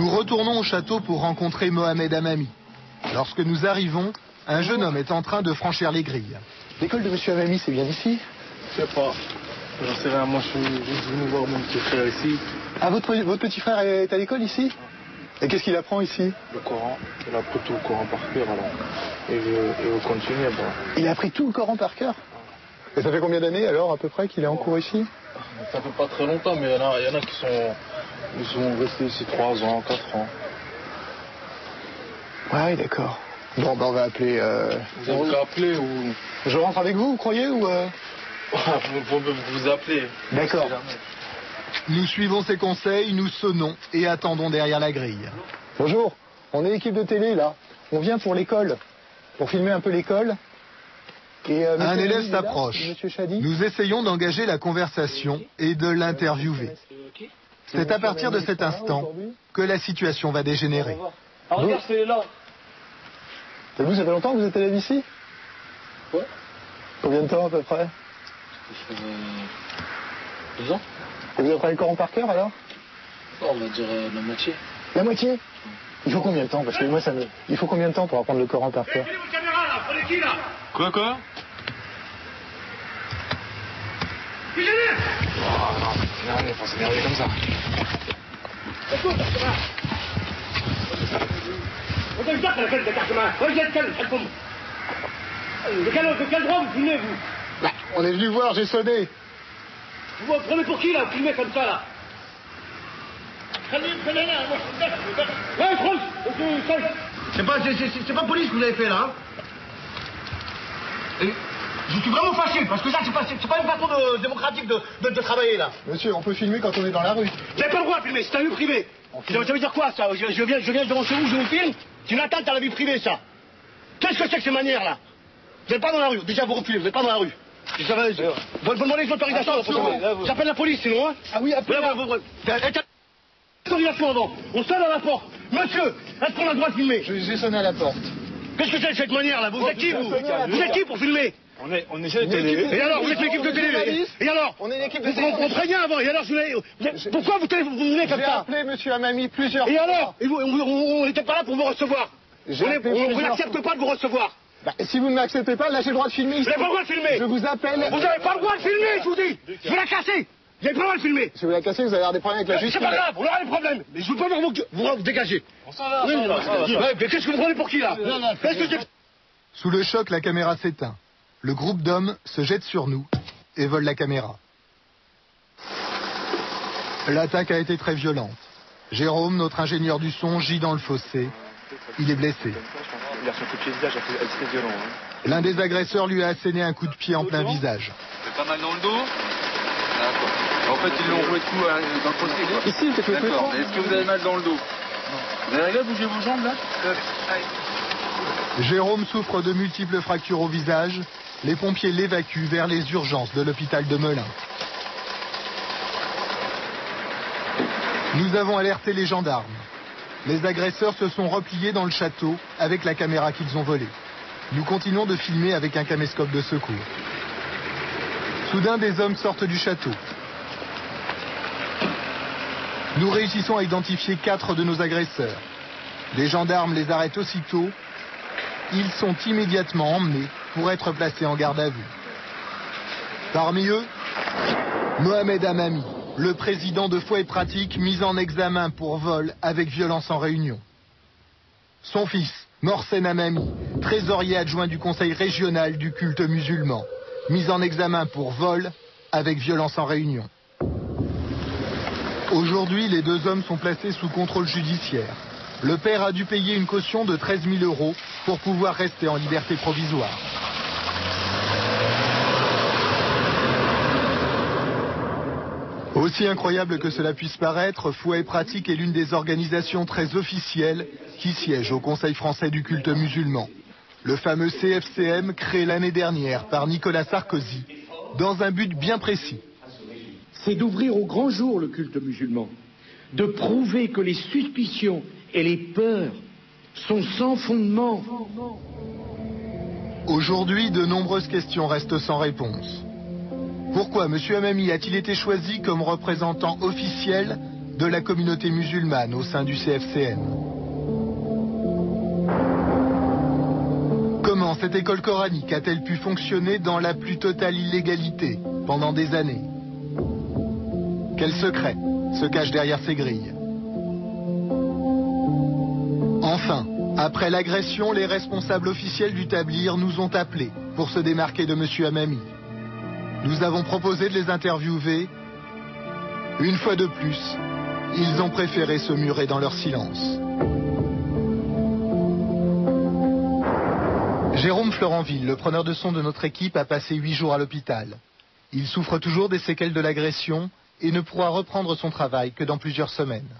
Nous retournons au château pour rencontrer Mohamed Hamami. Lorsque nous arrivons, un jeune homme est en train de franchir les grilles. L'école de Monsieur Hamami, c'est bien ici? Je sais pas. J'en sais rien, moi je suis juste venu voir mon petit frère ici. Ah, votre petit frère est à l'école ici? Et qu'est-ce qu'il apprend ici? Le Coran. Il a appris tout le Coran par cœur alors. Et je continue. Bon. Il a appris tout le Coran par cœur? Et ça fait combien d'années alors à peu près qu'il est en cours ici? Ça fait pas très longtemps, mais il y en a qui sont restés ici 3 ans, 4 ans. Ouais, d'accord. Bon, ben on va appeler... Vous avez qu'à appeler ou... Je rentre avec vous croyez, ou... vous appelez. D'accord. Nous suivons ses conseils, nous sonnons et attendons derrière la grille. Bonjour, on est l'équipe de télé là. On vient pour l'école, pour filmer un peu l'école. Et, un élève s'approche. Là, nous essayons d'engager la conversation et de l'interviewer. C'est à partir de cet instant que la situation va dégénérer. Ah, regarde, c'est là. Et vous, ça fait longtemps que vous êtes élève ici? Ouais. Combien de temps à peu près? 2 ans. Et vous apprenez le Coran par cœur alors? On va dire la moitié. La moitié? Il faut combien de temps? Parce que moi, il faut combien de temps pour apprendre le Coran par cœur? Quoi? Oh non, c'est pas s'énerver comme ça. De quel droit vous filmez, vous? Bah, on est venu voir, j'ai sonné. Vous vous prenez pour qui, là? Vous filmez comme ça, là? Ouais, France. C'est pas police que vous avez fait, là, hein? Et je suis vraiment fâché, parce que ça, c'est pas une façon démocratique de travailler, là. Monsieur, on peut filmer quand on est dans la rue. Vous n'avez pas le droit de filmer, c'est un lieu privé. Ça veut dire quoi, ça? Je viens devant chez vous, je vous filme. C'est une atteinte à la vie privée, ça. Qu'est-ce que c'est que ces manières-là? Vous n'êtes pas dans la rue. Déjà, vous refilez, vous n'êtes pas dans la rue. Vous demandez les autorisations. J'appelle la police, sinon, hein? Ah oui, appelez. Autorisation avant. On sonne à la porte. Monsieur, est-ce qu'on a le droit de filmer? J'ai sonné à la porte. Qu'est-ce que c'est de cette manière-là? Vous êtes qui, vous? Vous êtes qui pour filmer? On essaie de télé. Et alors, vous êtes l'équipe de télé? Et alors? On est une équipe de télé. Vous comprenez rien avant. Et alors, pourquoi vous venez comme ça? J'ai appelé Monsieur Hamami plusieurs fois. Et alors? On n'était pas là pour vous recevoir. On n'accepte pas de vous recevoir. Bah, si vous ne m'acceptez pas, là j'ai le droit de filmer. Vous n'avez pas le droit de filmer. Je vous appelle. Vous n'avez pas le droit de filmer, je vous dis. Je vais la casser. Vous n'avez pas le droit de filmer. Si vous la cassez, vous allez avoir des problèmes avec la justice. C'est pas grave, on aura des problèmes. Mais je ne veux pas vous dégager. On s'en va. Mais qu'est-ce que vous prenez pour qui, là? Sous le choc, la caméra s'éteint. Le groupe d'hommes se jette sur nous et vole la caméra. L'attaque a été très violente. Jérôme, notre ingénieur du son, gît dans le fossé. Il est blessé. Il a son coup de pied visage, c'est violent. Hein. L'un des agresseurs lui a asséné un coup de pied en plein visage. C'est pas mal dans le dos. D'accord. En fait, ils l'ont roué tout dans le fossé, quoi. Ici, il te fait D'accord. Mais est-ce que vous avez mal dans le dos? Non. Vous avez réglé à bouger vos jambes, là? Jérôme souffre de multiples fractures au visage. Les pompiers l'évacuent vers les urgences de l'hôpital de Melun. Nous avons alerté les gendarmes. Les agresseurs se sont repliés dans le château avec la caméra qu'ils ont volée. Nous continuons de filmer avec un caméscope de secours. Soudain, des hommes sortent du château. Nous réussissons à identifier 4 de nos agresseurs. Les gendarmes les arrêtent aussitôt. Ils sont immédiatement emmenés pour être placés en garde à vue. Parmi eux, Mohamed Hamami, le président de Foi et Pratique, mis en examen pour vol avec violence en réunion. Son fils, Morsen Hamami, trésorier adjoint du conseil régional du culte musulman, mis en examen pour vol avec violence en réunion. Aujourd'hui, les 2 hommes sont placés sous contrôle judiciaire. Le père a dû payer une caution de 13 000 € pour pouvoir rester en liberté provisoire. Aussi incroyable que cela puisse paraître, Foi et Pratique est l'une des organisations très officielles qui siège au Conseil français du culte musulman. Le fameux CFCM créé l'année dernière par Nicolas Sarkozy dans un but bien précis. C'est d'ouvrir au grand jour le culte musulman, de prouver que les suspicions et les peurs sont sans fondement. Aujourd'hui, de nombreuses questions restent sans réponse. Pourquoi M. Hamami a-t-il été choisi comme représentant officiel de la communauté musulmane au sein du CFCN. Comment cette école coranique a-t-elle pu fonctionner dans la plus totale illégalité pendant des années? Quel secret se cache derrière ces grilles? Enfin, après l'agression, les responsables officiels du Tablir nous ont appelés pour se démarquer de M. Hamami. Nous avons proposé de les interviewer. Une fois de plus, ils ont préféré se murer dans leur silence. Jérôme Florenville, le preneur de son de notre équipe, a passé 8 jours à l'hôpital. Il souffre toujours des séquelles de l'agression et ne pourra reprendre son travail que dans plusieurs semaines.